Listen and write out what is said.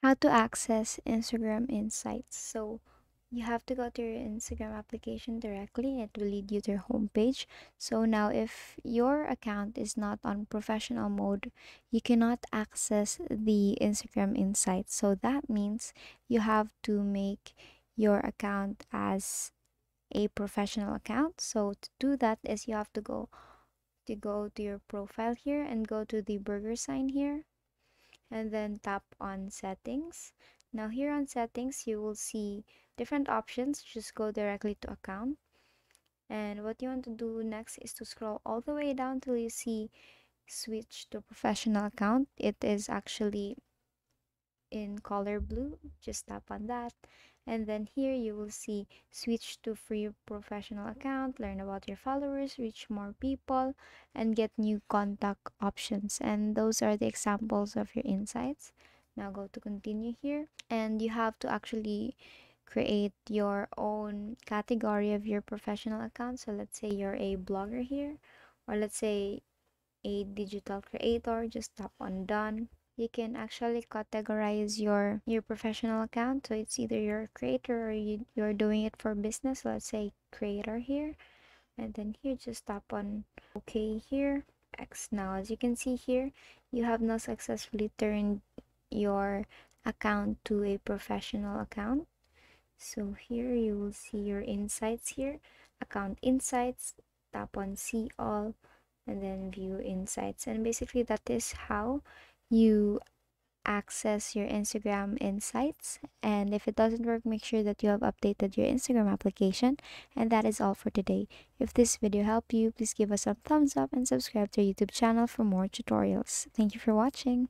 How to access Instagram Insights. So you have to go to your Instagram application directly. It will lead you to your homepage. So now if your account is not on professional mode, you cannot access the Instagram Insights. So that means you have to make your account as a professional account. So to do that is you have to go to your profile here and go to the burger sign here and then tap on settings. Now here on settings, you will see different options. Just go directly to account. And what you want to do next is to scroll all the way down till you see switch to professional account. It is actually in color blue. Just tap on that. And then here you will see switch to free professional account, learn about your followers, reach more people, and get new contact options. And those are the examples of your insights. Now go to continue here. And you have to actually create your own category of your professional account. So let's say you're a blogger here, or let's say a digital creator. Just tap on done. You can actually categorize your professional account, so it's either you're a creator or you're doing it for business. Let's say creator here, and then here just tap on okay here. X. Now as you can see here, you have now successfully turned your account to a professional account. So here you will see your insights here, account insights. Tap on see all and then view insights, and basically that is how you access your Instagram insights. And if it doesn't work, make sure that you have updated your Instagram application. And that is all for today. If this video helped you, please give us a thumbs up and subscribe to our YouTube channel for more tutorials. Thank you for watching.